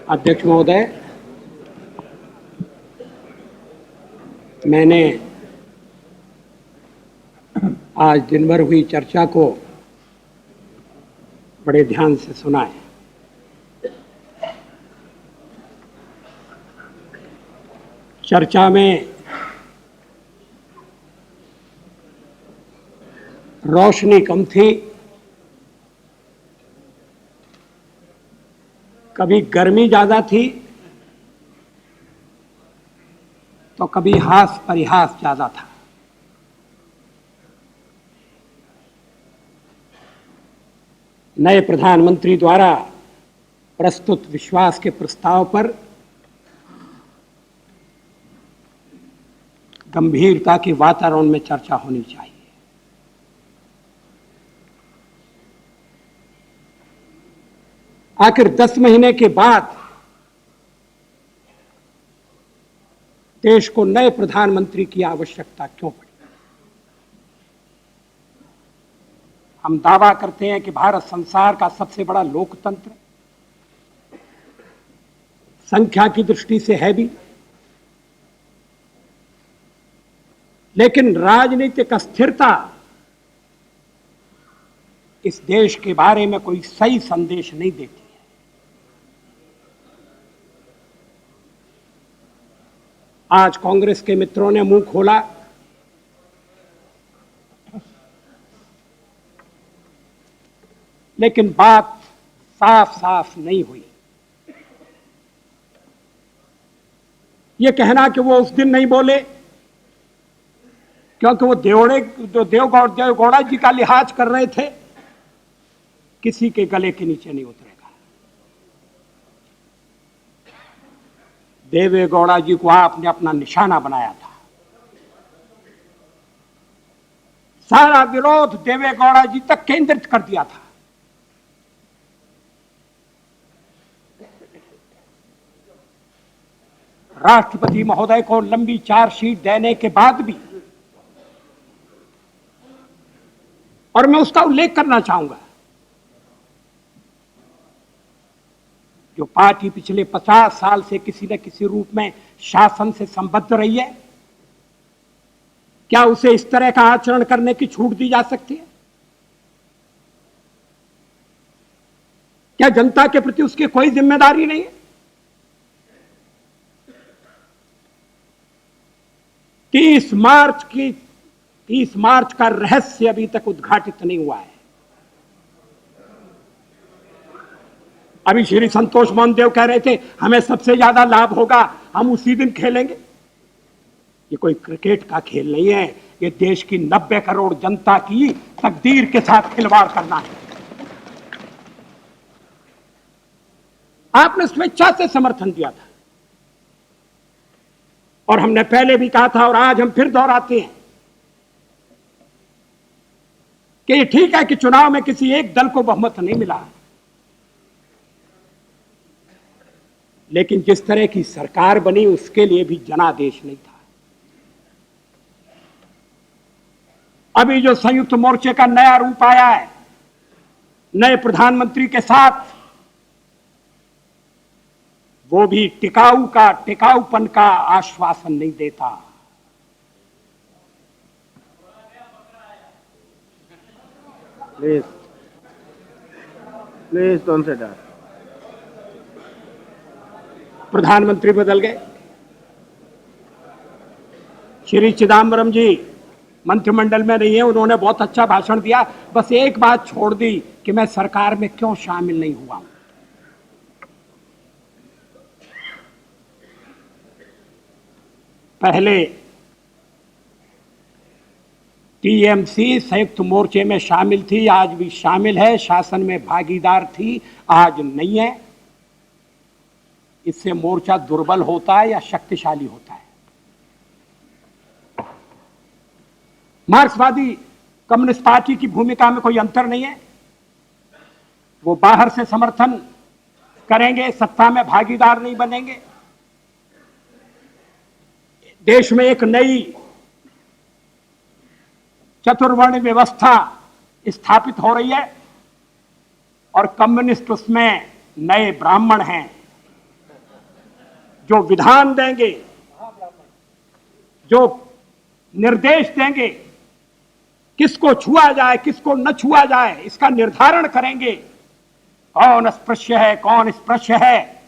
अध्यक्ष महोदय, मैंने आज दिन भर हुई चर्चा को बड़े ध्यान से सुना है। चर्चा में रोशनी कम थी, कभी गर्मी ज्यादा थी तो कभी हास परिहास ज्यादा था। नए प्रधानमंत्री द्वारा प्रस्तुत विश्वास के प्रस्ताव पर गंभीरता के वातावरण में चर्चा होनी चाहिए। आखिर 10 महीने के बाद देश को नए प्रधानमंत्री की आवश्यकता क्यों पड़ी? हम दावा करते हैं कि भारत संसार का सबसे बड़ा लोकतंत्र संख्या की दृष्टि से है भी, लेकिन राजनीतिक अस्थिरता इस देश के बारे में कोई सही संदेश नहीं देती है। आज कांग्रेस के मित्रों ने मुंह खोला, लेकिन बात साफ साफ नहीं हुई। ये कहना कि वो उस दिन नहीं बोले क्योंकि वो देवगौड़ा जी का लिहाज कर रहे थे, किसी के गले के नीचे नहीं उतरेगा। देवेगौड़ा जी को आपने अपना निशाना बनाया था। सारा विरोध देवेगौड़ा जी तक केंद्रित कर दिया था। राष्ट्रपति महोदय को लंबी चार्जशीट देने के बाद भी, और मैं उसका उल्लेख करना चाहूंगा, जो पार्टी पिछले 50 साल से किसी न किसी रूप में शासन से संबद्ध रही है, क्या उसे इस तरह का आचरण करने की छूट दी जा सकती है? क्या जनता के प्रति उसकी कोई जिम्मेदारी नहीं है? तीस मार्च का रहस्य अभी तक उद्घाटित नहीं हुआ है। अभी श्री संतोष मोहन देव कह रहे थे हमें सबसे ज्यादा लाभ होगा, हम उसी दिन खेलेंगे। ये कोई क्रिकेट का खेल नहीं है, ये देश की 90 करोड़ जनता की तकदीर के साथ खिलवाड़ करना है। आपने स्वेच्छा से समर्थन दिया था और हमने पहले भी कहा था और आज हम फिर दोहराते हैं कि ये ठीक है कि चुनाव में किसी एक दल को बहुमत नहीं मिला, लेकिन जिस तरह की सरकार बनी उसके लिए भी जनादेश नहीं था। अभी जो संयुक्त मोर्चे का नया रूप आया है नए प्रधानमंत्री के साथ, वो भी टिकाऊपन का आश्वासन नहीं देता। Please don't say that. प्रधानमंत्री बदल गए। श्री चिदम्बरम जी मंत्रिमंडल में नहीं है, उन्होंने बहुत अच्छा भाषण दिया, बस एक बात छोड़ दी कि मैं सरकार में क्यों शामिल नहीं हुआ हूं। पहले टीएमसी संयुक्त मोर्चे में शामिल थी, आज भी शामिल है, शासन में भागीदार थी, आज नहीं है। इससे मोर्चा दुर्बल होता है या शक्तिशाली होता है? मार्क्सवादी कम्युनिस्ट पार्टी की भूमिका में कोई अंतर नहीं है। वो बाहर से समर्थन करेंगे, सत्ता में भागीदार नहीं बनेंगे। देश में एक नई चतुर्वर्ण व्यवस्था स्थापित हो रही है और कम्युनिस्ट उसमें नए ब्राह्मण हैं, जो विधान देंगे, जो निर्देश देंगे, किसको छुआ जाए किसको न छुआ जाए इसका निर्धारण करेंगे। कौन अस्पृश्य है कौन स्पृश्य है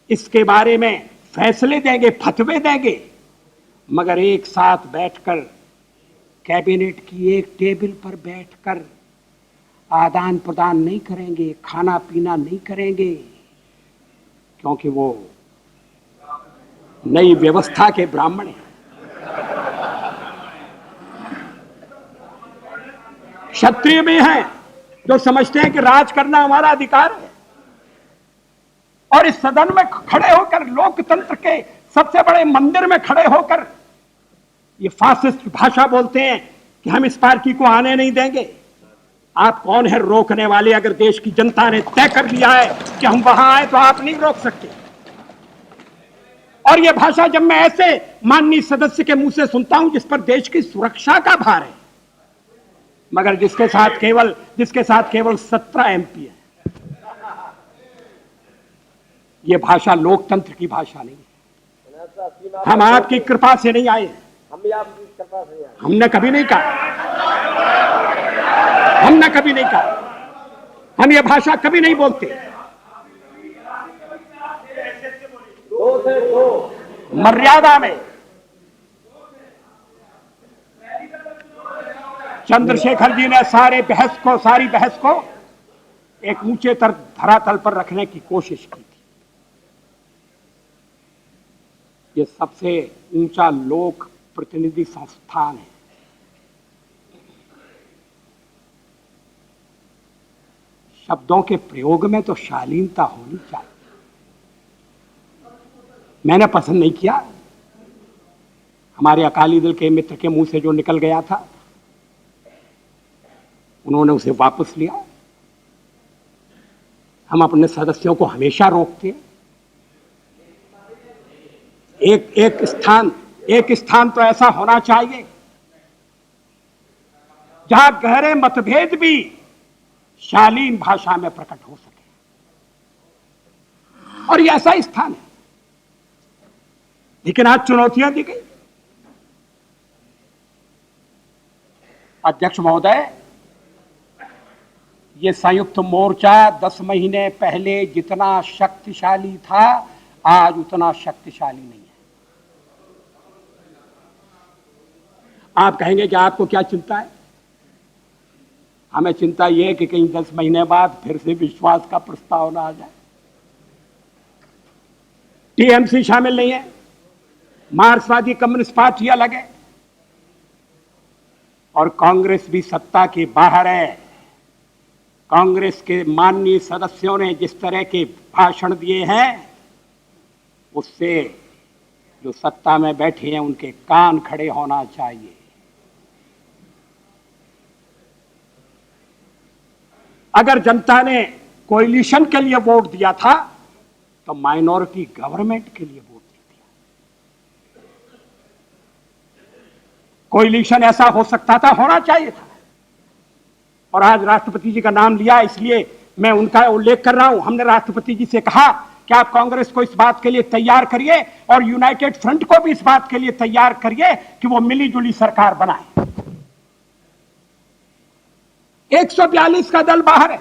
इसके बारे में फैसले देंगे, फतवे देंगे, मगर एक साथ बैठकर कैबिनेट की एक टेबल पर बैठकर आदान प्रदान नहीं करेंगे, खाना पीना नहीं करेंगे, क्योंकि वो नई व्यवस्था के ब्राह्मण हैं। क्षत्रिय भी हैं जो समझते हैं कि राज करना हमारा अधिकार है, और इस सदन में खड़े होकर लोकतंत्र के सबसे बड़े मंदिर में खड़े होकर ये फासिस्ट भाषा बोलते हैं कि हम इस पार्टी को आने नहीं देंगे। आप कौन है रोकने वाले? अगर देश की जनता ने तय कर लिया है कि हम वहां आए तो आप नहीं रोक सकते। और यह भाषा जब मैं ऐसे माननीय सदस्य के मुंह से सुनता हूं जिस पर देश की सुरक्षा का भार है, मगर जिसके साथ केवल 17 MP है, यह भाषा लोकतंत्र की भाषा नहीं है। हम आपकी कृपा से नहीं आए, हम भी आपकी कृपा से आए। हमने कभी नहीं कहा, हम यह भाषा कभी नहीं बोलते। दो से दो मर्यादा में चंद्रशेखर जी ने सारी बहस को एक ऊंचे धरातल पर रखने की कोशिश की थी। ये सबसे ऊंचा लोक प्रतिनिधि संस्थान है। शब्दों के प्रयोग में तो शालीनता होनी चाहिए। मैंने पसंद नहीं किया, हमारे अकाली दल के मित्र के मुंह से जो निकल गया था उन्होंने उसे वापस लिया। हम अपने सदस्यों को हमेशा रोकते हैं। एक स्थान तो ऐसा होना चाहिए जहां गहरे मतभेद भी शालीन भाषा में प्रकट हो सके, और यह ऐसा स्थान है। लेकिन आज चुनौतियां दी गई। अध्यक्ष महोदय, ये संयुक्त मोर्चा 10 महीने पहले जितना शक्तिशाली था आज उतना शक्तिशाली नहीं है। आप कहेंगे कि आपको क्या चिंता है? हमें चिंता यह है कि कहीं 10 महीने बाद फिर से विश्वास का प्रस्ताव ना आ जाए। टीएमसी शामिल नहीं है, मार्क्सवादी कम्युनिस्ट पार्टी अलग है, और कांग्रेस भी सत्ता के बाहर है। कांग्रेस के माननीय सदस्यों ने जिस तरह के भाषण दिए हैं उससे जो सत्ता में बैठे हैं उनके कान खड़े होना चाहिए। अगर जनता ने कोएलिशन के लिए वोट दिया था तो माइनॉरिटी गवर्नमेंट के लिए वोट दिया। कोएलिशन ऐसा हो सकता था, होना चाहिए था। और आज राष्ट्रपति जी का नाम लिया इसलिए मैं उनका उल्लेख कर रहा हूं। हमने राष्ट्रपति जी से कहा कि आप कांग्रेस को इस बात के लिए तैयार करिए और यूनाइटेड फ्रंट को भी इस बात के लिए तैयार करिए कि वो मिलीजुली सरकार बनाए। 142 का दल बाहर है,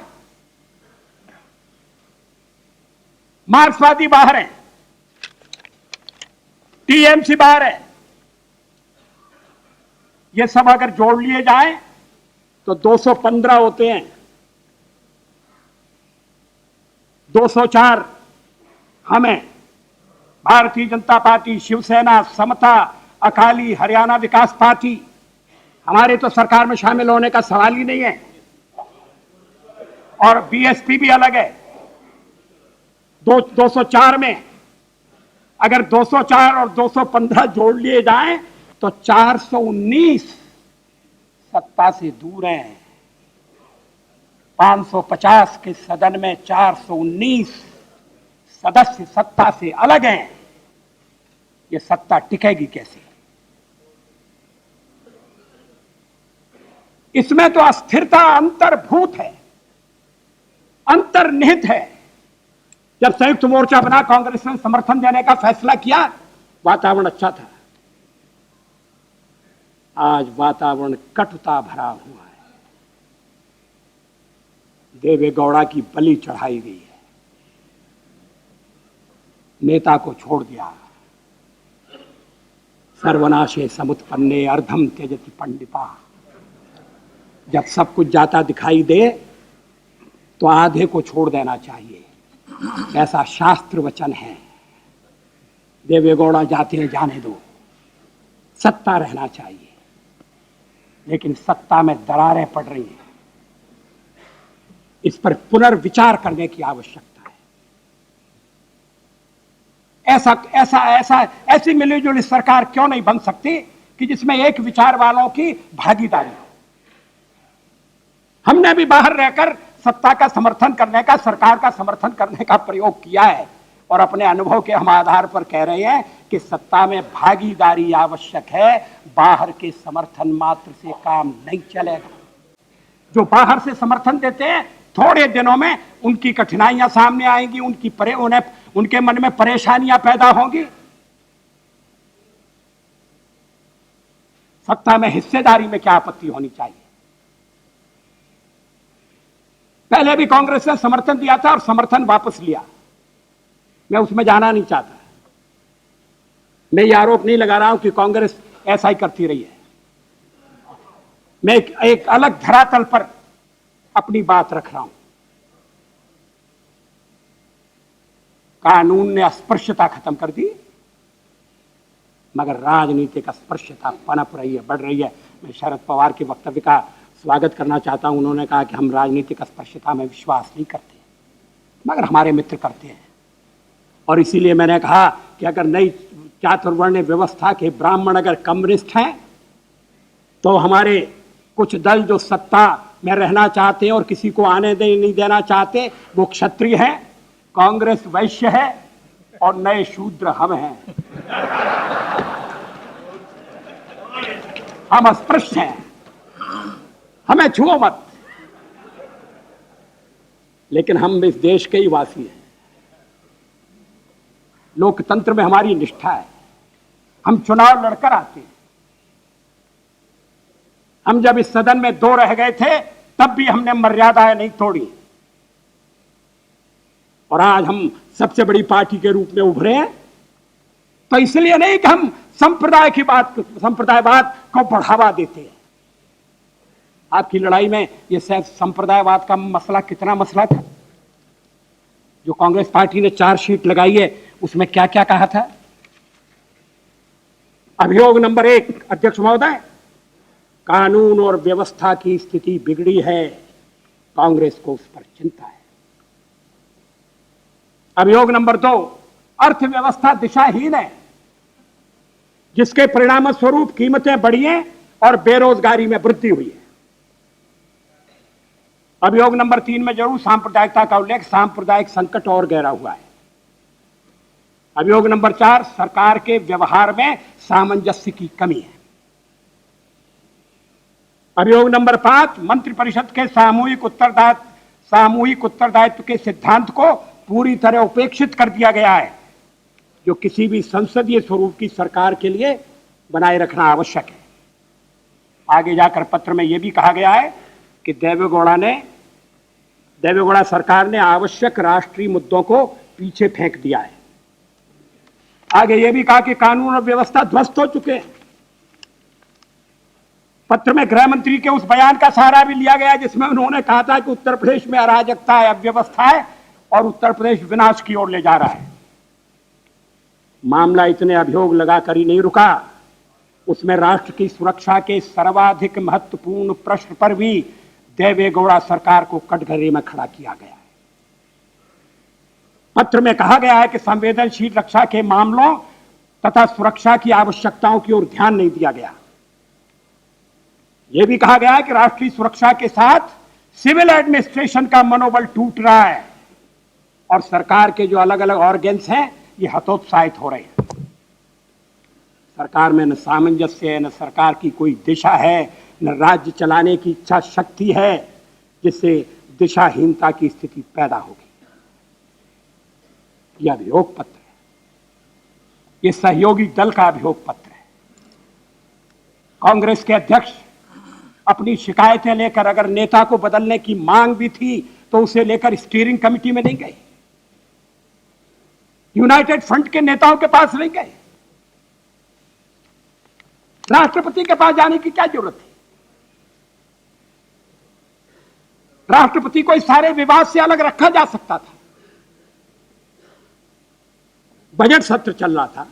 मार्क्सवादी बाहर है, टीएमसी बाहर है। ये सब अगर जोड़ लिए जाएं तो 215 होते हैं। 204 हमें भारतीय जनता पार्टी, शिवसेना, समता, अकाली, हरियाणा विकास पार्टी, हमारे तो सरकार में शामिल होने का सवाल ही नहीं है। और बीएसपी भी अलग है। 204 में अगर 204 और 215 जोड़ लिए जाएं तो 419 सत्ता से दूर हैं। 550 के सदन में 419 सदस्य सत्ता से अलग हैं। ये सत्ता टिकेगी कैसे? इसमें तो अस्थिरता अंतर्भूत है, अंतर्निहित है। जब संयुक्त मोर्चा बना, कांग्रेस ने समर्थन देने का फैसला किया, वातावरण अच्छा था। आज वातावरण कटुता भरा हुआ है। देवेगौड़ा की बलि चढ़ाई गई है, नेता को छोड़ दिया। सर्वनाशे समुत्पन्ने अर्धम त्यजति पंडिता। जब सब कुछ जाता दिखाई दे तो आधे को छोड़ देना चाहिए, ऐसा शास्त्र वचन है। देवेगौड़ा जाते हैं, जाने दो, सत्ता रहना चाहिए, लेकिन सत्ता में दरारें पड़ रही हैं। इस पर पुनर्विचार करने की आवश्यकता है। ऐसी मिलीजुली सरकार क्यों नहीं बन सकती कि जिसमें एक विचार वालों की भागीदारी हो। हमने भी बाहर रहकर सत्ता का समर्थन करने का, सरकार का समर्थन करने का प्रयोग किया है, और अपने अनुभव के हम आधार पर कह रहे हैं कि सत्ता में भागीदारी आवश्यक है। बाहर के समर्थन मात्र से काम नहीं चलेगा। जो बाहर से समर्थन देते हैं, थोड़े दिनों में उनकी कठिनाइयां सामने आएंगी, उनके मन में परेशानियां पैदा होंगी। सत्ता में हिस्सेदारी में क्या आपत्ति होनी चाहिए। पहले भी कांग्रेस ने समर्थन दिया था और समर्थन वापस लिया। मैं उसमें जाना नहीं चाहता। मैं ये आरोप नहीं लगा रहा हूं कि कांग्रेस ऐसा ही करती रही है। मैं एक अलग धरातल पर अपनी बात रख रहा हूं। कानून ने अस्पृश्यता खत्म कर दी, मगर राजनीतिक अस्पृश्यता पनप रही है, बढ़ रही है। मैं शरद पवार के वक्तव्य का स्वागत करना चाहता हूं। उन्होंने कहा कि हम राजनीतिक अस्पृश्यता में विश्वास नहीं करते, मगर हमारे मित्र करते हैं। और इसीलिए मैंने कहा कि अगर नई चातुर्वर्ण्य व्यवस्था के ब्राह्मण अगर कम्युनिस्ट हैं, तो हमारे कुछ दल जो सत्ता में रहना चाहते हैं और किसी को आने नहीं देना चाहते, वो क्षत्रिय हैं, कांग्रेस वैश्य है, और नए शूद्र हम हैं। हम अस्पृश्य हैं, हमें छुओ मत। लेकिन हम इस देश के ही वासी हैं। लोकतंत्र में हमारी निष्ठा है। हम चुनाव लड़कर आते हैं। हम जब इस सदन में 2 रह गए थे, तब भी हमने मर्यादाएं नहीं तोड़ी, और आज हम सबसे बड़ी पार्टी के रूप में उभरे हैं। तो इसलिए नहीं कि हम संप्रदायवाद को बढ़ावा देते हैं। आपकी लड़ाई में ये संप्रदायवाद का मसला कितना मसला था। जो कांग्रेस पार्टी ने चार्जशीट लगाई है, उसमें क्या क्या कहा था। अभियोग नंबर 1, अध्यक्ष महोदय, कानून और व्यवस्था की स्थिति बिगड़ी है, कांग्रेस को उस पर चिंता है। अभियोग नंबर 2, अर्थव्यवस्था दिशाहीन है, जिसके परिणाम स्वरूप कीमतें बढ़ी हैं और बेरोजगारी में वृद्धि हुई है। अभियोग नंबर 3 में जरूर सांप्रदायिकता का उल्लेख, सांप्रदायिक संकट और गहरा हुआ है। अभियोग नंबर 4, सरकार के व्यवहार में सामंजस्य की कमी है। अभियोग नंबर 5, मंत्रिपरिषद के सामूहिक उत्तरदायित्व के सिद्धांत को पूरी तरह उपेक्षित कर दिया गया है, जो किसी भी संसदीय स्वरूप की सरकार के लिए बनाए रखना आवश्यक है। आगे जाकर पत्र में यह भी कहा गया है कि देवेगौड़ा सरकार ने आवश्यक राष्ट्रीय मुद्दों को पीछे फेंक दिया है। आगे यह भी कहा कि कानून और व्यवस्था ध्वस्त हो चुके हैं। पत्र में गृह मंत्री के उस बयान का सहारा भी लिया गया जिसमें उन्होंने कहा था कि उत्तर प्रदेश में अराजकता है, अव्यवस्था है, और उत्तर प्रदेश विनाश की ओर ले जा रहा है। मामला इतने अभियोग लगाकर ही नहीं रुका, उसमें राष्ट्र की सुरक्षा के सर्वाधिक महत्वपूर्ण प्रश्न पर भी देवेगौड़ा सरकार को कटघरे में खड़ा किया गया है। पत्र में कहा गया है कि संवेदनशील रक्षा के मामलों तथा सुरक्षा की आवश्यकताओं की ओर ध्यान नहीं दिया गया। यह भी कहा गया है कि राष्ट्रीय सुरक्षा के साथ सिविल एडमिनिस्ट्रेशन का मनोबल टूट रहा है, और सरकार के जो अलग अलग ऑर्गन्स हैं, ये हतोत्साहित हो रहे हैं। सरकार में न सामंजस्य है, न सरकार की कोई दिशा है, न राज्य चलाने की इच्छा शक्ति है, जिससे दिशाहीनता की स्थिति पैदा होगी। यह अभियोग पत्र है, ये सहयोगी दल का अभियोग पत्र है। कांग्रेस के अध्यक्ष अपनी शिकायतें लेकर, अगर नेता को बदलने की मांग भी थी तो उसे लेकर स्टीयरिंग कमेटी में नहीं गए, यूनाइटेड फ्रंट के नेताओं के पास नहीं गए, राष्ट्रपति के पास जाने की क्या जरूरत थी? राष्ट्रपति को इस सारे विवाद से अलग रखा जा सकता था। बजट सत्र चल रहा था,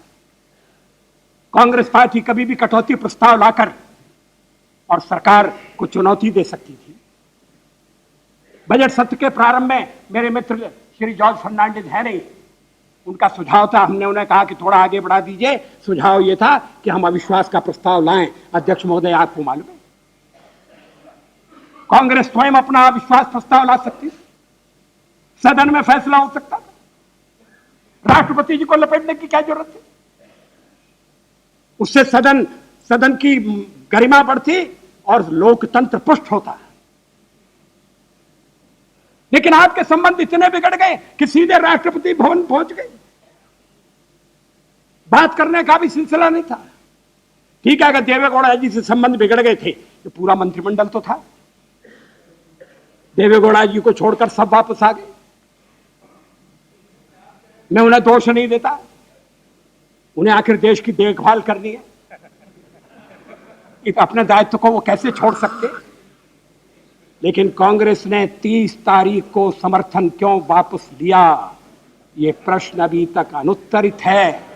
कांग्रेस पार्टी कभी भी कटौती प्रस्ताव लाकर और सरकार को चुनौती दे सकती थी। बजट सत्र के प्रारंभ में मेरे मित्र श्री जॉर्ज फर्नांडिस है नहीं, उनका सुझाव था, हमने उन्हें कहा कि थोड़ा आगे बढ़ा दीजिए। सुझाव यह था कि हम अविश्वास का प्रस्ताव लाएं। अध्यक्ष महोदय, आपको मालूम है कांग्रेस स्वयं अपना अविश्वास प्रस्ताव ला सकती, सदन में फैसला हो सकता था, राष्ट्रपति जी को लपेटने की क्या जरूरत थी? उससे सदन की गरिमा बढ़ती और लोकतंत्र पुष्ट होता। लेकिन आपके संबंध इतने बिगड़ गए कि सीधे राष्ट्रपति भवन पहुंच गए, बात करने का भी सिलसिला नहीं था। ठीक है, अगर देवेगौड़ा जी से संबंध बिगड़ गए थे तो पूरा मंत्रिमंडल तो था, देवेगौड़ा जी को छोड़कर सब वापस आ गए। मैं उन्हें दोष नहीं देता, उन्हें आखिर देश की देखभाल करनी है, अपने दायित्व को वो कैसे छोड़ सकते? लेकिन कांग्रेस ने 30 तारीख को समर्थन क्यों वापस लिया, ये प्रश्न अभी तक अनुत्तरित है।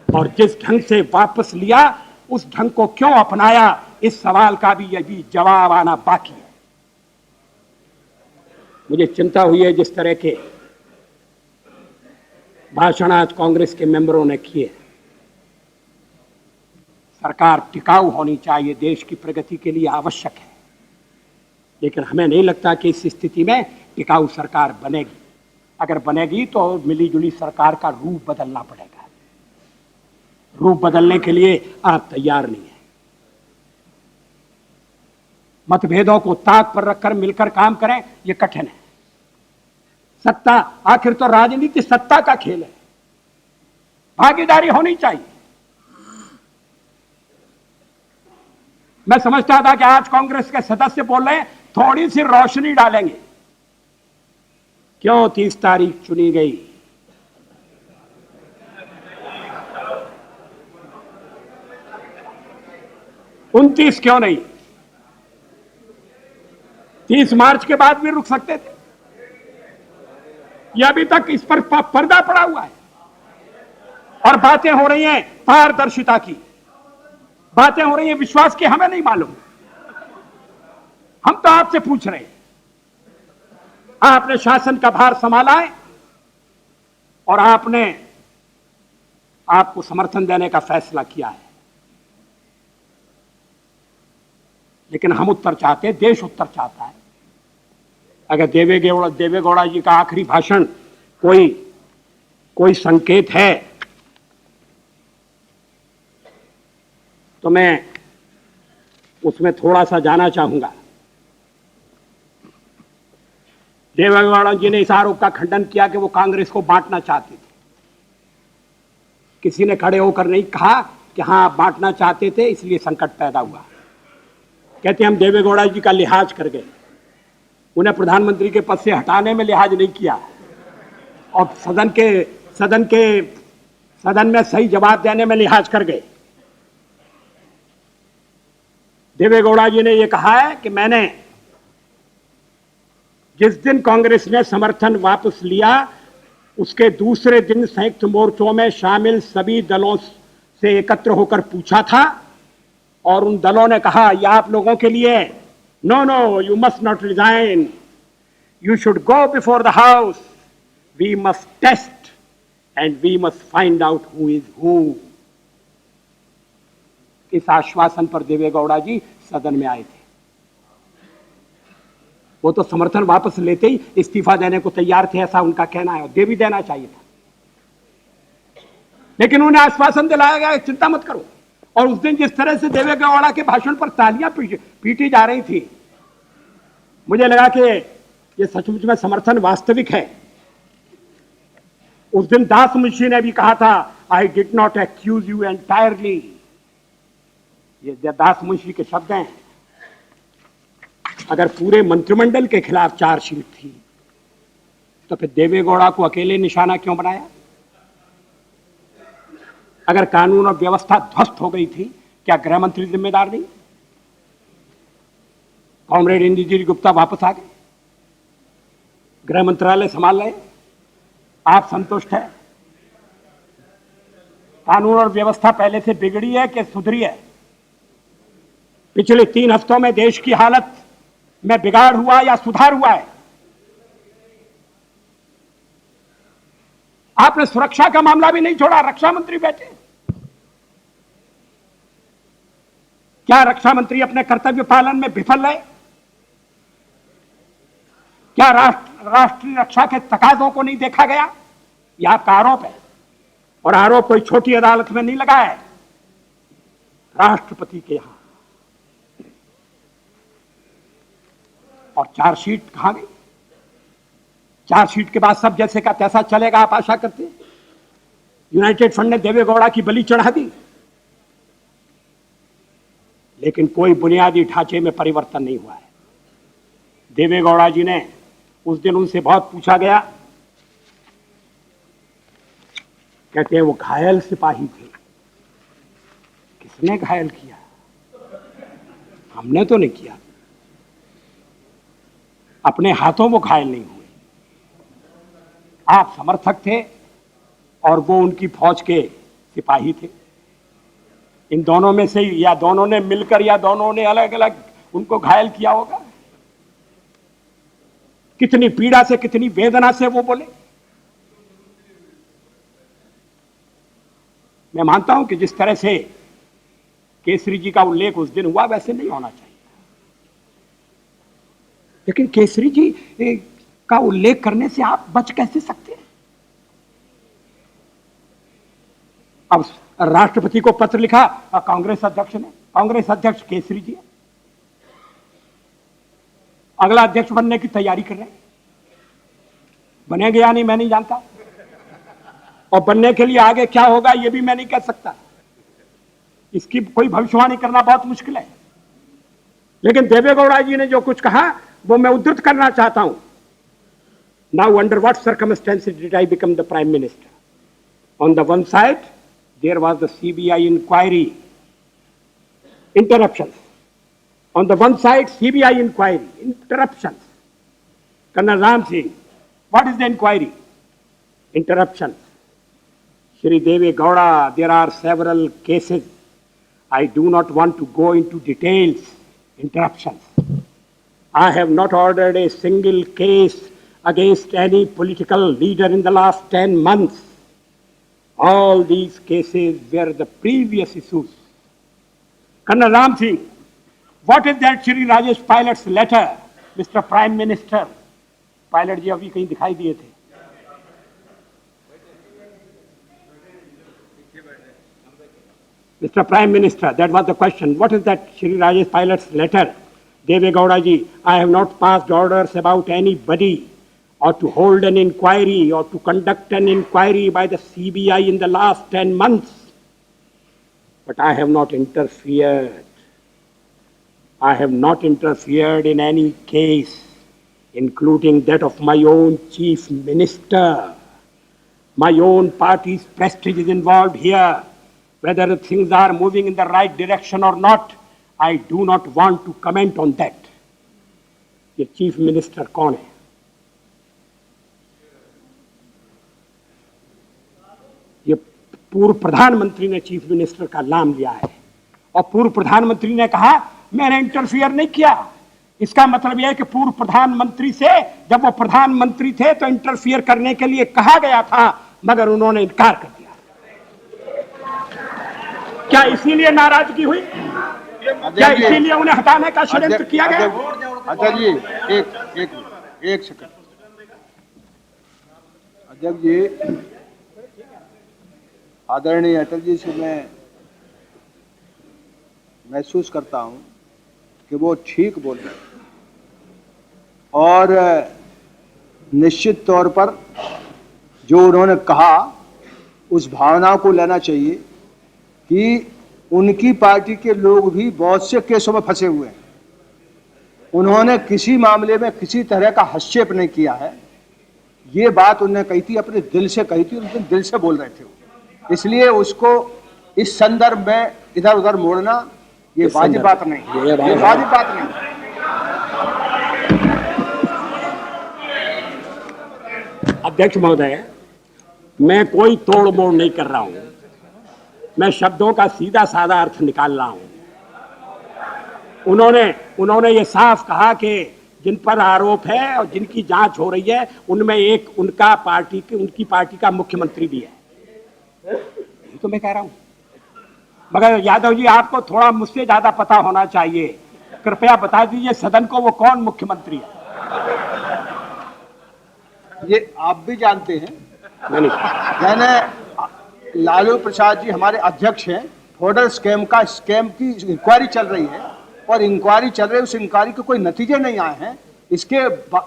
और जिस ढंग से वापस लिया उस ढंग को क्यों अपनाया, इस सवाल का भी अभी जवाब आना बाकी है। मुझे चिंता हुई है जिस तरह के भाषण आज कांग्रेस के मेंबरों ने किए। सरकार टिकाऊ होनी चाहिए, देश की प्रगति के लिए आवश्यक है, लेकिन हमें नहीं लगता कि इस स्थिति में टिकाऊ सरकार बनेगी। अगर बनेगी तो मिलीजुली सरकार का रूप बदलना पड़ेगा। रूप बदलने के लिए आप तैयार नहीं है। मतभेदों को ताक पर रखकर मिलकर काम करें, यह कठिन है। सत्ता, आखिर तो राजनीति सत्ता का खेल है, भागीदारी होनी चाहिए। मैं समझता था कि आज कांग्रेस के सदस्य बोल रहे हैं, थोड़ी सी रोशनी डालेंगे। क्यों 30 तारीख चुनी गई? उनतीस क्यों नहीं? 30 मार्च के बाद भी रुक सकते थे। यह अभी तक इस पर पर्दा पड़ा हुआ है और बातें हो रही हैं पारदर्शिता की, बातें हो रही हैं विश्वास की। हमें नहीं मालूम, हम तो आपसे पूछ रहे हैं। आपने शासन का भार संभाला है और आपको समर्थन देने का फैसला किया है, लेकिन हम उत्तर चाहते हैं, देश उत्तर चाहता है। अगर देवेगौड़ा जी का आखिरी भाषण कोई संकेत है तो मैं उसमें थोड़ा सा जाना चाहूंगा। देवेगौड़ा जी ने इस आरोप का खंडन किया कि वो कांग्रेस को बांटना चाहते थे। किसी ने खड़े होकर नहीं कहा कि हां आप बांटना चाहते थे इसलिए संकट पैदा हुआ। कहते हम देवेगौड़ा जी का लिहाज कर गए, उन्हें प्रधानमंत्री के पद से हटाने में लिहाज नहीं किया और सदन में सही जवाब देने में लिहाज कर गए। देवेगौड़ा जी ने यह कहा है कि मैंने जिस दिन कांग्रेस ने समर्थन वापस लिया उसके दूसरे दिन संयुक्त मोर्चों में शामिल सभी दलों से एकत्र होकर पूछा था और उन दलों ने कहा यह आप लोगों के लिए, no you must not resign, you should go before the house, we must test and we must find out who is who. इस आश्वासन पर देवेगौड़ा जी सदन में आए थे। वो तो समर्थन वापस लेते ही इस्तीफा देने को तैयार थे, ऐसा उनका कहना है, और दे भी देना चाहिए था। लेकिन उन्हें आश्वासन दिलाया गया चिंता मत करो। और उस दिन जिस तरह से देवेगौड़ा के भाषण पर तालियां पीटी जा रही थी, मुझे लगा कि ये सचमुच में समर्थन वास्तविक है। उस दिन दास मुंशी ने भी कहा था, I did not accuse you entirely. ये दास मुंशी के शब्द हैं। अगर पूरे मंत्रिमंडल के खिलाफ चार्जशीट थी तो फिर देवेगौड़ा को अकेले निशाना क्यों बनाया? अगर कानून और व्यवस्था ध्वस्त हो गई थी, क्या गृह मंत्री जिम्मेदार नहीं? कॉमरेड इंद्रजीत गुप्ता वापस आ गए, गृह मंत्रालय संभाल रहे, आप संतुष्ट है? कानून और व्यवस्था पहले से बिगड़ी है कि सुधरी है? पिछले 3 हफ्तों में देश की हालत में बिगाड़ हुआ या सुधार हुआ है? आपने सुरक्षा का मामला भी नहीं छोड़ा, रक्षा मंत्री बैठे। क्या रक्षा मंत्री अपने कर्तव्य पालन में विफल रहे? क्या राष्ट्रीय रक्षा के तकाजों को नहीं देखा गया? यह आपका आरोप है, और आरोप कोई छोटी अदालत में नहीं लगा है, राष्ट्रपति के यहां। और चार्जशीट कहां गई? चार्जशीट के बाद सब जैसे का तैसा चलेगा, आप आशा करते हैं? यूनाइटेड फ्रंट ने देवेगौड़ा की बलि चढ़ा दी, लेकिन कोई बुनियादी ढांचे में परिवर्तन नहीं हुआ है। देवेगौड़ा जी ने उस दिन उनसे बहुत पूछा गया, कहते हैं वो घायल सिपाही थे। किसने घायल किया? हमने तो नहीं किया, अपने हाथों वो घायल नहीं हुए। आप समर्थक थे और वो उनकी फौज के सिपाही थे। इन दोनों में से या दोनों ने मिलकर या दोनों ने अलग अलग उनको घायल किया होगा। कितनी पीड़ा से, कितनी वेदना से वो बोले। मैं मानता हूं कि जिस तरह से केसरी जी का उल्लेख उस दिन हुआ, वैसे नहीं होना चाहिए, लेकिन केसरी जी का उल्लेख करने से आप बच कैसे सकते हैं? अब राष्ट्रपति को पत्र लिखा कांग्रेस अध्यक्ष ने, कांग्रेस अध्यक्ष केसरी जी है, अगला अध्यक्ष बनने की तैयारी कर रहे हैं। बनेगा या नहीं मैं नहीं जानता, और बनने के लिए आगे क्या होगा ये भी मैं नहीं कह सकता। इसकी कोई भविष्यवाणी करना बहुत मुश्किल है। लेकिन देवेगौड़ा जी ने जो कुछ कहा वो मैं उद्धृत करना चाहता हूं। Now under what circumstances did I become the prime minister? On the one side there was the CBI inquiry, interruptions. On the one side, CBI inquiry, interruptions. Colonel Ram Singh, what is the inquiry? Interruptions. Shri Deve Gowda, there are several cases. I do not want to go into details. Interruptions. I have not ordered a single case against any political leader in the last 10 months. All these cases were the previous issues. Colonel Ram Singh, what is that Shri Rajesh Pilot's letter, Mr. Prime Minister? Pilot जी अभी कहीं दिखाई दिए थे। Mr. Prime Minister, that was the question. What is that Shri Rajesh Pilot's letter? Deve Gowda ji, I have not passed orders about anybody or to hold an inquiry or to conduct an inquiry by the CBI in the last 10 months. But I have not interfered. I have not interfered in any case, including that of my own chief minister. My own party's prestige is involved here. Whether things are moving in the right direction or not, I do not want to comment on that. ये chief minister कौन है? ये पूर्व प्रधानमंत्री ने chief minister का नाम लिया है, और पूर्व प्रधानमंत्री ने कहा मैंने इंटरफियर नहीं किया। इसका मतलब यह है कि पूर्व प्रधानमंत्री से जब वो प्रधानमंत्री थे तो इंटरफियर करने के लिए कहा गया था, मगर उन्होंने इनकार कर दिया। क्या इसीलिए नाराजगी हुई? क्या इसीलिए उन्हें हटाने का षड्यंत्र किया गया? अध्यक्ष जी एक सेकंड। अध्यक्ष जी, आदरणीय अटल जी से मैं महसूस करता हूं कि वो ठीक बोल रहे हैं, और निश्चित तौर पर जो उन्होंने कहा उस भावना को लेना चाहिए कि उनकी पार्टी के लोग भी बहुत से केसों में फंसे हुए हैं। उन्होंने किसी मामले में किसी तरह का हस्तक्षेप नहीं किया है। ये बात उन्होंने कही थी, अपने दिल से कही थी, उनके दिल से बोल रहे थे। इसलिए उसको इस संदर्भ में इधर उधर मोड़ना ये वाजिब बात नहीं, ये वाजिब बात नहीं। अध्यक्ष महोदय, मैं कोई तोड़ मोड़ नहीं कर रहा हूं, मैं शब्दों का सीधा साधा अर्थ निकाल रहा हूं। उन्होंने ये साफ कहा कि जिन पर आरोप है और जिनकी जांच हो रही है उनमें एक उनकी पार्टी का मुख्यमंत्री भी है। यही तो मैं कह रहा हूं। मगर यादव जी, आपको थोड़ा मुझसे ज्यादा पता होना चाहिए। कृपया बता दीजिए सदन को वो कौन मुख्यमंत्री है। ये आप भी जानते हैं। नहीं, यानी लालू प्रसाद जी हमारे अध्यक्ष हैं। फोर्डर स्कैम की इंक्वायरी चल रही है और इंक्वायरी चल रही है, उस इंक्वायरी के कोई नतीजे नहीं आए हैं।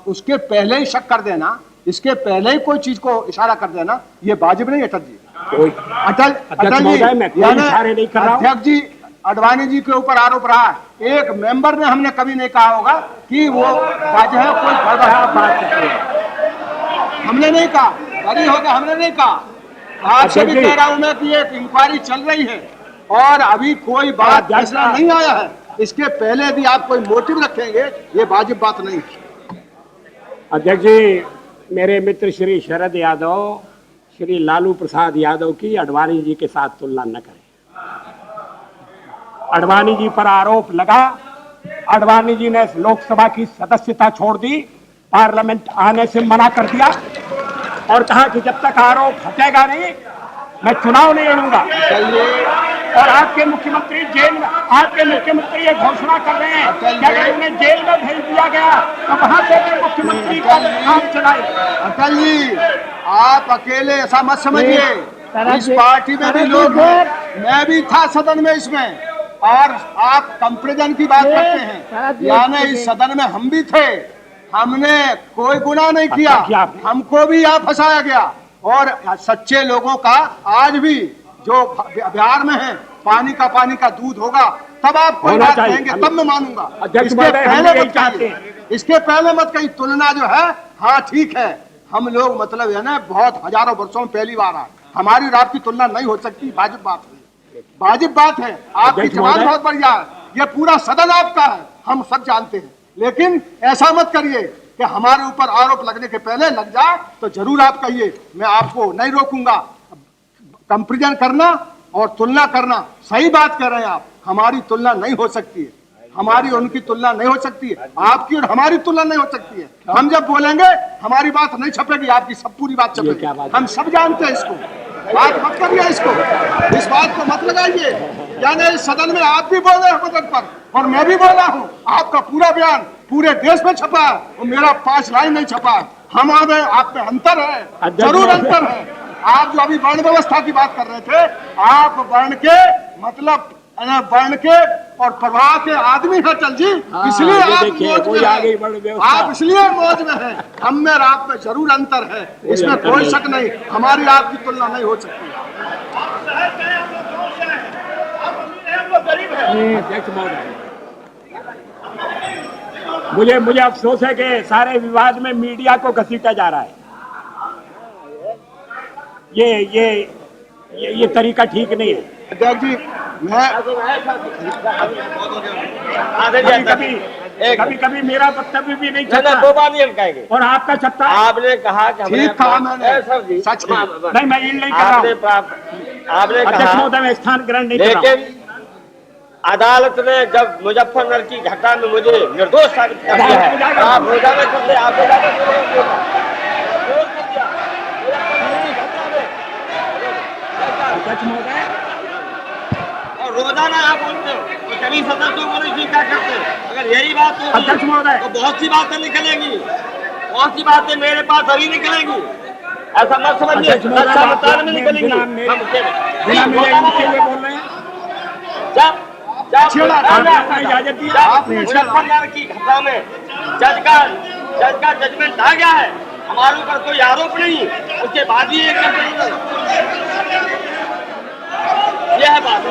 उसके पहले ही शक कर देना, इसके पहले ही कोई चीज को इशारा कर देना, ये वाजिब नहीं। अटल जी, अटल जी, यानी अध्यक्ष जी अडवाणी जी के ऊपर आरोप रहा है। एक मेंबर ने हमने कभी नहीं कहा होगा कि वो वाजह कोई गड़बड़। हमने नहीं कहा, बरी होगा, हमने नहीं कहा। आपसे भी कह रहा हूं मैं कि एक इंक्वायरी चल रही है और अभी कोई बात फैसला नहीं आया है। इसके पहले भी आप कोई मोटिव रखेंगे, ये वाजिब बात नहीं। अध्यक्ष जी, मेरे मित्र श्री शरद यादव, श्री लालू प्रसाद यादव की अडवाणी जी के साथ तुलना न करें। अडवाणी जी पर आरोप लगा, अडवाणी जी ने लोकसभा की सदस्यता छोड़ दी, पार्लियामेंट आने से मना कर दिया और कहा कि जब तक आरोप हटेगा नहीं मैं चुनाव नहीं लड़ूंगा। और आपके मुख्यमंत्री जेल में, आपके मुख्यमंत्री ये घोषणा कर रहे हैं कि अगर उन्हें जेल में भेज दिया गया तो वहां से भी मुख्यमंत्री का काम चलाए। अटल जी, आप अकेले ऐसा मत समझिए, इस पार्टी में भी लोग हैं। मैं भी था सदन में इसमें, और आप कंपैरिजन की बात करते हैं, यानी इस सदन में हम भी थे। हमने कोई गुनाह नहीं किया, हमको भी यहाँ फंसाया गया। और सच्चे लोगों का आज भी जो बिहार में है, पानी का दूध होगा, तब आप कोई बात कहेंगे तब मैं मानूंगा। इसके पहले मत कहीं तुलना जो है। हाँ ठीक है, हम लोग मतलब है ना बहुत हजारों वर्षों में पहली बार आए, हमारी और आपकी तुलना नहीं हो सकती। वाजिब बात है, वाजिब बात है। आपकी जवाब बहुत बढ़िया है, ये पूरा सदन आपका है, हम सब जानते हैं। लेकिन ऐसा मत करिए कि हमारे ऊपर आरोप लगने के पहले लग जाए तो जरूर आप कहिए, मैं आपको नहीं रोकूंगा। कंपैरिजन करना और तुलना करना, सही बात कर रहे हैं आप, हमारी तुलना नहीं हो सकती है, हमारी उनकी तुलना नहीं हो सकती है, आपकी और हमारी तुलना नहीं हो सकती है। हम जब बोलेंगे हमारी बात नहीं छपेगी, आपकी सब पूरी बात छपेगी। हम सब जानते हैं इसको, बात मत करिए, इसको इस बात को मत लगाइए। यानी इस सदन में आप भी बोल रहे हैं बजट पर और मैं भी बोला हूँ, आपका पूरा बयान पूरे देश में छपा है और मेरा 5 लाइन नहीं छपा है। हमारे आप में अंतर है, जरूर अंतर है। आप जो अभी वर्ण व्यवस्था की बात कर रहे थे, आप वर्ण के मतलब वर्ण के और प्रवाह के आदमी है अटल जी, इसलिए आप मौज में हैं। आप इसलिए मौज में हैं। हम में और आप में जरूर अंतर है, इसमें कोई शक नहीं। हमारी आपकी तुलना नहीं हो सकती। मुझे अफसोस है कि सारे विवाद में मीडिया को घसीटा जा रहा है। ये तरीका ठीक नहीं है। अध्यक्ष जी, मैं कभी मेरा वक्तव्य भी नहीं चलता, 2 बार नहीं हम कहेंगे और आपका छपता। आपने कहा कि ठीक कहा मैंने, सच नहीं, मैं इन नहीं कर रहा हूं। आपने अध्यक्ष महोदय, मैं स्थान ग्रहण नहीं कर रहा हूं। लेकिन अदालत ने जब मुजफ्फरनगर की घटना में मुझे निर्दोष साबित कर दिया है, आप रोजाना करते, आप और रोजाना आप बोलते हो, तो कभी सदस्यों को नहीं स्वीकार करते। अगर यही बात हो अध्यक्ष महोदय, तो बहुत सी बातें निकलेंगी, बहुत सी बातें मेरे पास अभी निकलेंगी। ऐसा मत समझिए, अच्छा बताने में निकलेंगी। इजाजत दी, मुजफ्फरनगर की घटना में जज का जजमेंट आ गया है, हमारे ऊपर कोई आरोप नहीं, उसके बाद ही एक यह है बात,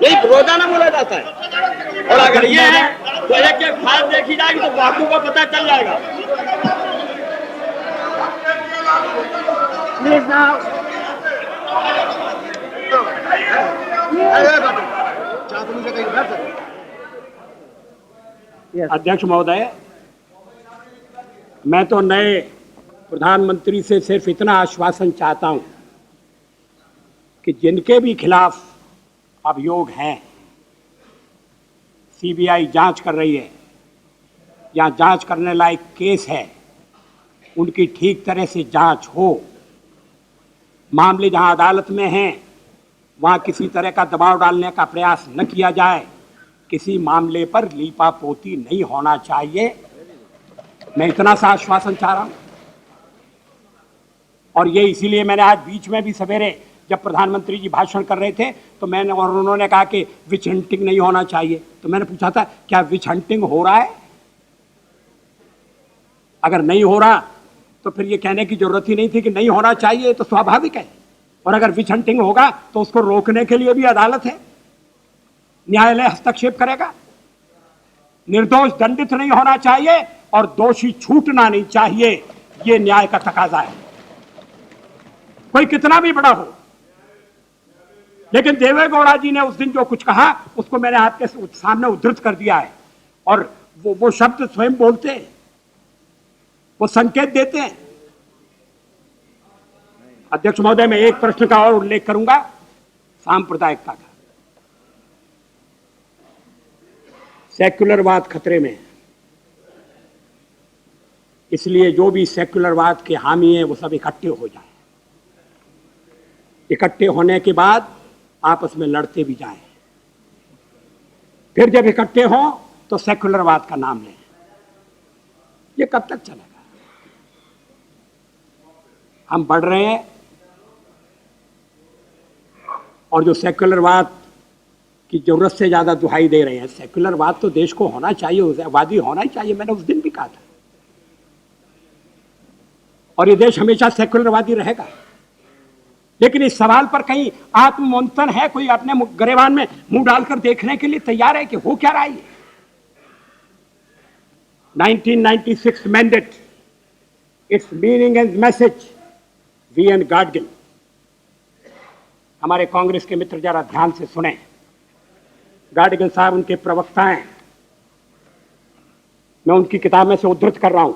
यही रोजाना बोला जाता है। और अगर ये है तो एक एक फाइल देखी जाएगी तो बापू को पता चल जाएगा। अध्यक्ष महोदय, मैं तो नए प्रधानमंत्री से सिर्फ इतना आश्वासन चाहता हूं कि जिनके भी खिलाफ अभियोग हैं, सीबीआई जांच कर रही है या जांच करने लायक केस है, उनकी ठीक तरह से जांच हो। मामले जहां अदालत में हैं वहां किसी तरह का दबाव डालने का प्रयास न किया जाए, किसी मामले पर लीपापोती नहीं होना चाहिए। मैं इतना सा आश्वासन चाह रहा हूं। और ये इसीलिए मैंने आज बीच में भी सवेरे जब प्रधानमंत्री जी भाषण कर रहे थे तो मैंने और उन्होंने कहा कि विच हंटिंग नहीं होना चाहिए, तो मैंने पूछा था क्या विच हंटिंग हो रहा है? अगर नहीं हो रहा तो फिर ये कहने की जरूरत ही नहीं थी कि नहीं होना चाहिए, तो स्वाभाविक है। और अगर विच हंटिंग होगा तो उसको रोकने के लिए भी अदालत है, न्यायालय हस्तक्षेप करेगा। निर्दोष दंडित नहीं होना चाहिए और दोषी छूटना नहीं चाहिए, ये न्याय का तकाजा है, कोई कितना भी बड़ा हो। लेकिन देवेगौड़ा जी ने उस दिन जो कुछ कहा उसको मैंने आपके सामने उद्धृत कर दिया है, और वो शब्द स्वयं बोलते हैं, वो संकेत देते हैं। अध्यक्ष महोदय, मैं एक प्रश्न का और उल्लेख करूंगा, सांप्रदायिकता का। सेक्युलरवाद खतरे में है, इसलिए जो भी सेक्युलरवाद के हामी हैं वो सब इकट्ठे हो जाएं। इकट्ठे होने के बाद आपस में लड़ते भी जाएं, फिर जब इकट्ठे हों तो सेक्युलरवाद का नाम लें। ये कब तक चलेगा? हम बढ़ रहे हैं और जो सेक्युलरवाद की जरूरत से ज्यादा दुहाई दे रहे हैं। सेक्युलरवाद तो देश को होना चाहिए, वादी होना ही चाहिए, मैंने उस दिन भी कहा था, और ये देश हमेशा सेक्युलरवादी रहेगा। लेकिन इस सवाल पर कहीं आत्ममंथन है? कोई अपने गरेबान में मुंह डालकर देखने के लिए तैयार है कि हो क्या रहा है? 1996 mandate, its meaning and message, V N Gadgil. हमारे कांग्रेस के मित्र जरा ध्यान से सुने। गाडगिल साहब उनके प्रवक्ता हैं, मैं उनकी किताब में से उद्धृत कर रहा हूं।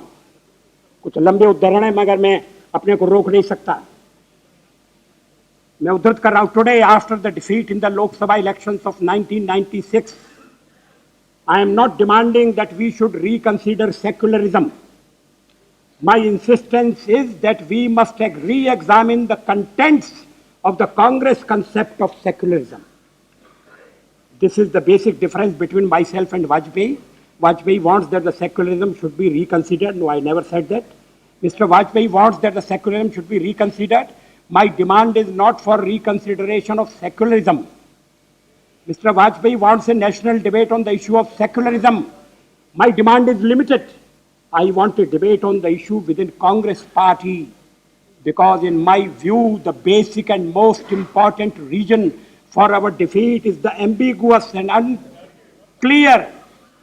कुछ लंबे उद्धरण है मगर मैं अपने को रोक नहीं सकता। मैं उद्धृत कर रहा हूं। Today after the defeat in the Lok Sabha elections of 1996, I am not demanding that we should reconsider secularism. My insistence is that we must re-examine the contents of the Congress concept of secularism. This is the basic difference between myself and Vajpayee. Vajpayee wants that the secularism should be reconsidered. No, I never said that. Mr. Vajpayee wants that the secularism should be reconsidered. My demand is not for reconsideration of secularism. Mr. Vajpayee wants a national debate on the issue of secularism. My demand is limited. I want a debate on the issue within Congress party, because in my view, the basic and most important reason for our defeat is the ambiguous and unclear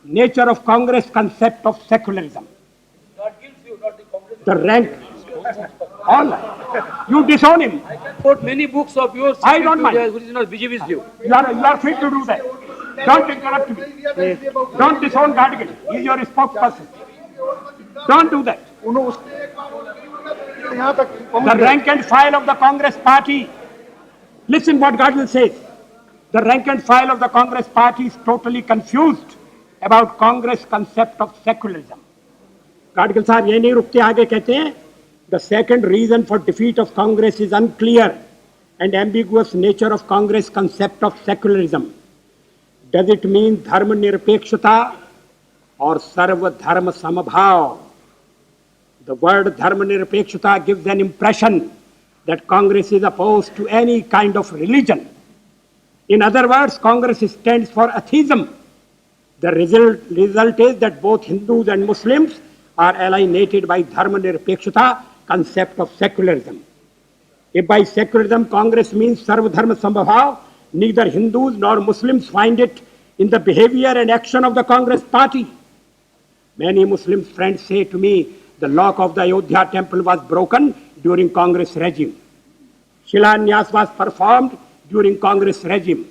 nature of Congress concept of secularism. The rank, all right. You disown him. I can quote many books of yours. I don't mind. Original BJP's view. You are free to do that. Don't interrupt me. Don't disown Gadgil. He is your spokesperson. Don't do that. The rank and file of the Congress party. Listen what Gadgil says. The rank and file of the Congress party is totally confused about Congress concept of secularism. Gadgil साहब ये नहीं रुकते, आगे कहते हैं, the second reason for defeat of Congress is unclear and ambiguous nature of Congress concept of secularism. Does it mean dharma nirpekshata or sarva dharma samabhav? The word dharma nirpekshata gives an impression that Congress is opposed to any kind of religion. In other words, Congress stands for atheism. The result is that both Hindus and Muslims are alienated by dharma nirpekshata concept of secularism. If by secularism Congress means sarva dharma sambhav, neither Hindus nor Muslims find it in the behavior and action of the Congress party. Many Muslim friends say to me, the lock of the Ayodhya temple was broken during Congress regime. Shilanyas was performed during Congress regime,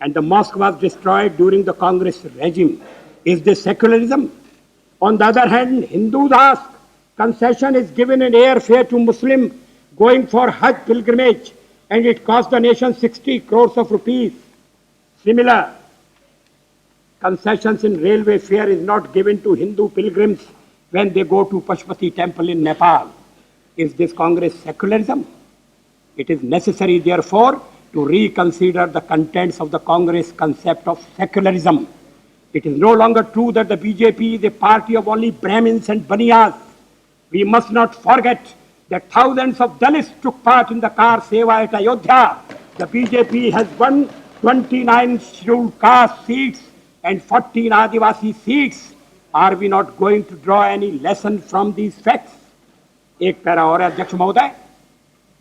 and the mosque was destroyed during the Congress regime. Is this secularism? On the other hand, Hindus ask, concession is given in airfare to Muslim going for Hajj pilgrimage, and it cost the nation 60 crores of rupees. Similar concessions in railway fare is not given to Hindu pilgrims when they go to Pashupati temple in Nepal. Is this Congress secularism? It is necessary, therefore, to reconsider the contents of the Congress concept of secularism. It is no longer true that the BJP is a party of only Brahmins and Baniyas. We must not forget that thousands of Dalits took part in the car seva at Ayodhya. The BJP has won 29 scheduled caste seats and 14 Adivasi seats. Are we not going to draw any lesson from these facts? एक para और अध्यक्ष महोदय,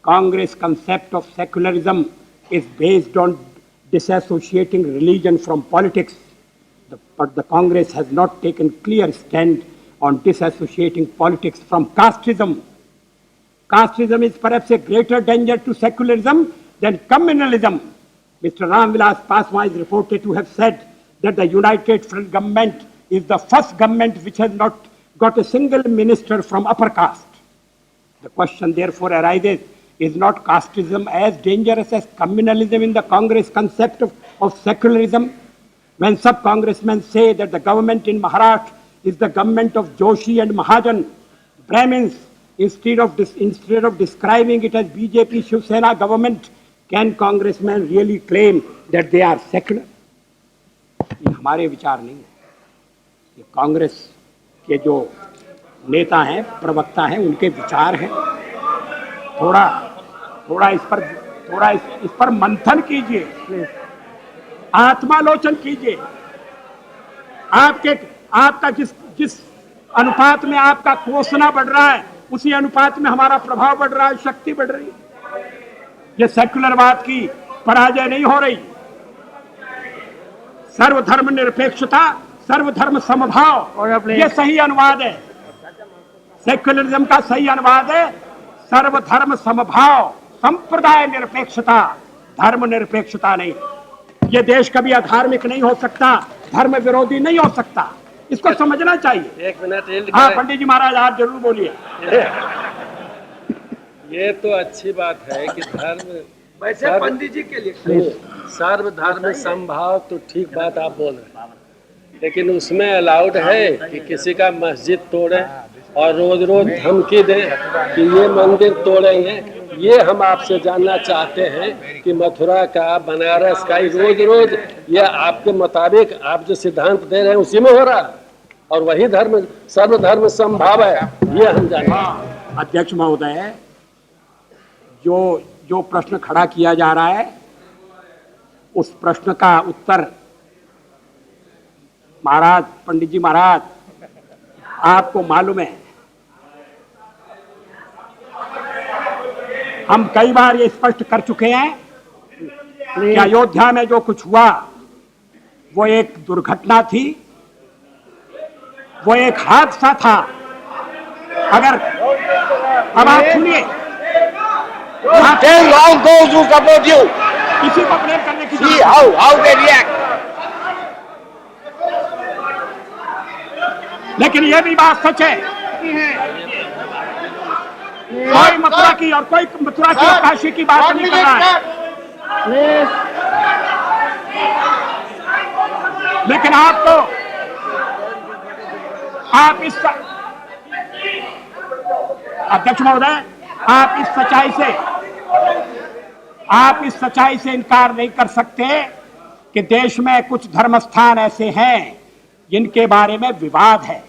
Congress concept of secularism is based on disassociating religion from politics. But the Congress has not taken clear stand on disassociating politics from casteism. Casteism is perhaps a greater danger to secularism than communalism. Mr. Ram Vilas Paswan is reported to have said that the United Front government is the first government which has not got a single minister from upper caste. The question therefore arises, is not casteism as dangerous as communalism in the Congress concept of secularism? When sub-congressmen say that the government in Maharashtra is the government of Joshi and Mahajan, Brahmins, instead of describing it as BJP Shiv Sena government, can congressmen really claim that they are secular? ये हमारे विचार नहीं है, ये कांग्रेस के जो नेता हैं, प्रवक्ता हैं, उनके विचार हैं। थोड़ा इस पर मंथन कीजिए, आत्मालोचन कीजिए। आपका जिस अनुपात में आपका कोसना बढ़ रहा है, उसी अनुपात में हमारा प्रभाव बढ़ रहा है, शक्ति बढ़ रही है। ये सेक्युलरवाद की पराजय नहीं हो रही। सर्वधर्म निरपेक्षता, सर्वधर्म समभाव, ये सही अनुवाद है। सेक्युलरिज्म का सही अनुवाद है सर्वधर्म समभाव, संप्रदाय निरपेक्षता, धर्म निरपेक्षता नहीं। ये देश कभी अधार्मिक नहीं हो सकता, धर्म विरोधी नहीं हो सकता, इसको समझना चाहिए। एक मिनट। हाँ पंडित जी महाराज, आप जरूर बोलिए। ये तो अच्छी बात है कि धर्म, वैसे पंडित जी के लिए सर्वधर्म समभाव तो ठीक बात आप बोल रहे हैं, लेकिन उसमें अलाउड है कि किसी का मस्जिद तोड़े और रोज रोज धमकी दे कि ये मंदिर तोड़ेंगे। ये हम आपसे जानना चाहते हैं कि मथुरा का, बनारस का रोज रोज ये आपके मुताबिक आप जो सिद्धांत दे रहे हैं उसी में हो रहा है, और वही धर्म सर्वधर्म समभाव है, ये हम जानते। अध्यक्ष महोदय, जो प्रश्न खड़ा किया जा रहा है, उस प्रश्न का उत्तर महाराज, पंडित जी महाराज, आपको मालूम है, हम कई बार ये स्पष्ट कर चुके हैं कि अयोध्या में जो कुछ हुआ वो एक दुर्घटना थी, वो एक हादसा था। अगर अब आप सुनिए, किसी को ब्लेम करने की लेकिन यह भी बात सच है, कोई मथुरा की और कोई मथुरा की और काशी की बात नहीं कर रहा है, लेकिन आप इस अध्यक्ष महोदय, आप इस सच्चाई से इनकार नहीं कर सकते कि देश में कुछ धर्म स्थान ऐसे हैं जिनके बारे में विवाद है।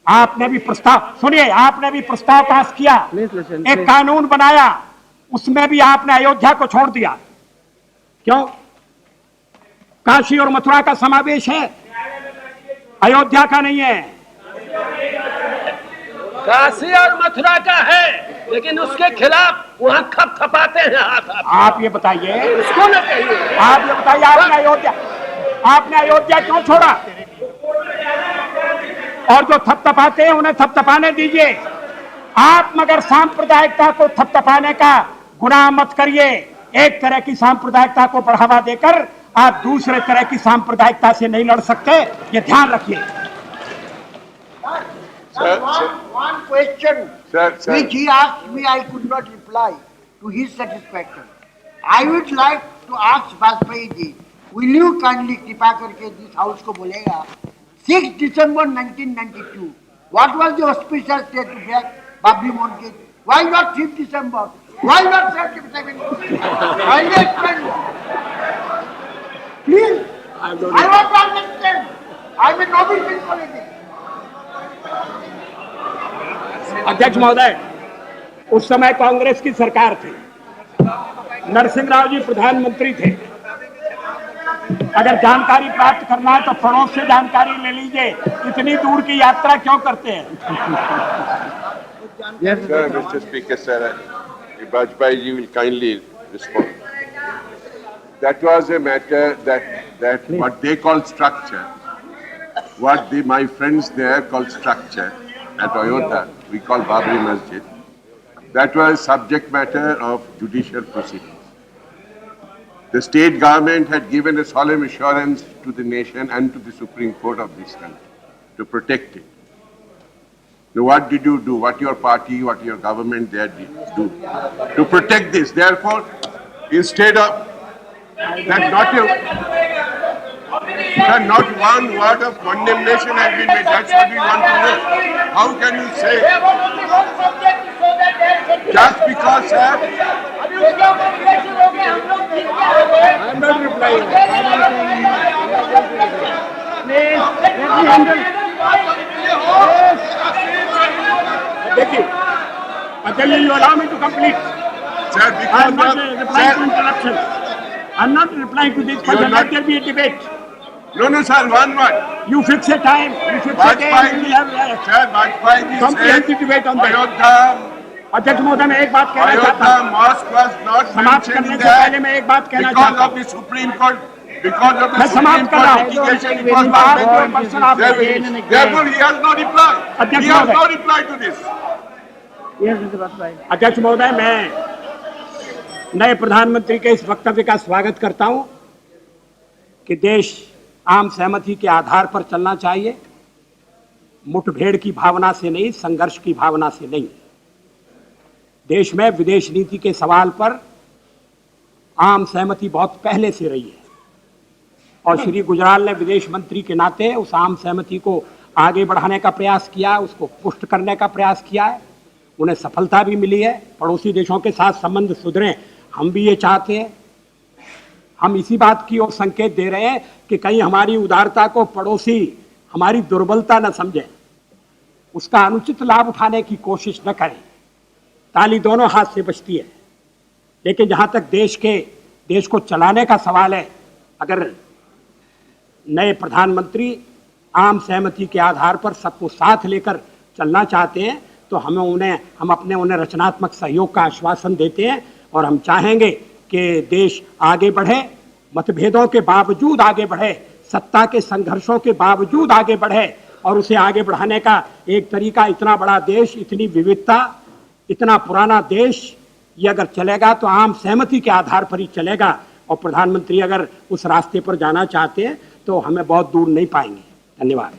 आपने भी प्रस्ताव पास किया, एक कानून बनाया, उसमें भी आपने अयोध्या को छोड़ दिया। क्यों? काशी और मथुरा का समावेश है, अयोध्या का नहीं है। काशी और मथुरा का है, लेकिन उसके खिलाफ वहाँ थपथपाते हैं हाथ। आप ये बताइए, उसको न कहिए। आप ये बताइए, आपने अयोध्या क्यों छोड़ा? और जो थपथपाते हैं उन्हें थपथपाने दीजिए। आप मगर सांप्रदायिकता को थपथपाने का गुनाह मत करिए। एक तरह की सांप्रदायिकता को बढ़ावा देकर आप दूसरे तरह की सांप्रदायिकता से नहीं लड़ सकते, ये ध्यान रखिए। One question which he asked me, I could not reply to his satisfaction. I would like to ask Vajpayee ji, will you kindly कृपा करके this house को बोलेगा 6 December 1992, what was the auspicious day to break Babri Masjid? Why not 5th December? Why not 7th? Why not 10th? Please, I want to understand. I'm a novice in politics. अध्यक्ष महोदय, उस समय कांग्रेस की सरकार थी, नरसिंह राव जी प्रधानमंत्री थे। अगर जानकारी प्राप्त करना है तो पड़ोस से जानकारी ले लीजिए, इतनी दूर की यात्रा क्यों करते हैं? Sir, Mr. Speaker, sir, Vajpayee ji will kindly respond. That was a matter that what they call structure, what my friends there call structure at Ayodhya, we call Babri Masjid. That was subject matter of judicial proceedings. The state government had given a solemn assurance to the nation and to the Supreme Court of this country to protect it. Now, what did you do? What your party, what your government there did do to protect this? Therefore, instead of that, not one word of condemnation has been made. That's what we want to know. How can you say just because, sir? I'm not replying. देखिए, Acharyya, you allow me to complete. Sir, I'm not because replying to interruptions. I'm not replying to this, but let there be a debate. no, sir, one word. You fix a time. You fix a day. We will have Sir, Vajpayee comprehensive debate on that. Ayodhya अध्यक्ष महोदय, मैं एक बात कहना चाहता Ayodhya हूँ। mosque was not समाप्त mentioned करने in से पहले that मैं एक बात कहना because चाहता of the Supreme Court. Because of the मैं Supreme समाप्त कर रहा Court हूँ। litigation, it was मेरी not बात mentioned. को पर्सन आप Therefore, he has no reply. अध्यक्ष He has महोदय। no reply to this. अध्यक्ष महोदय, मैं नए प्रधानमंत्री के इस वक्तव्य का स्वागत करता हूं कि देश आम सहमति के आधार पर चलना चाहिए, मुठभेड़ की भावना से नहीं, संघर्ष की भावना से नहीं। देश में विदेश नीति के सवाल पर आम सहमति बहुत पहले से रही है और श्री गुजराल ने विदेश मंत्री के नाते उस आम सहमति को आगे बढ़ाने का प्रयास किया, उसको पुष्ट करने का प्रयास किया है। उन्हें सफलता भी मिली है। पड़ोसी देशों के साथ संबंध सुधरे, हम भी ये चाहते हैं। हम इसी बात की ओर संकेत दे रहे हैं कि कहीं हमारी उदारता को पड़ोसी हमारी दुर्बलता न समझे, उसका अनुचित लाभ उठाने की कोशिश न करें। ताली दोनों हाथ से बजती है, लेकिन जहां तक देश को चलाने का सवाल है, अगर नए प्रधानमंत्री आम सहमति के आधार पर सबको साथ लेकर चलना चाहते हैं तो हम उन्हें रचनात्मक सहयोग का आश्वासन देते हैं और हम चाहेंगे कि देश आगे बढ़े, मतभेदों के बावजूद आगे बढ़े, सत्ता के संघर्षों के बावजूद आगे बढ़े और उसे आगे बढ़ाने का एक तरीका, इतना बड़ा देश, इतनी विविधता, इतना पुराना देश, ये अगर चलेगा तो आम सहमति के आधार पर ही चलेगा। और प्रधानमंत्री अगर उस रास्ते पर जाना चाहते हैं तो हमें बहुत दूर नहीं पाएंगे। धन्यवाद।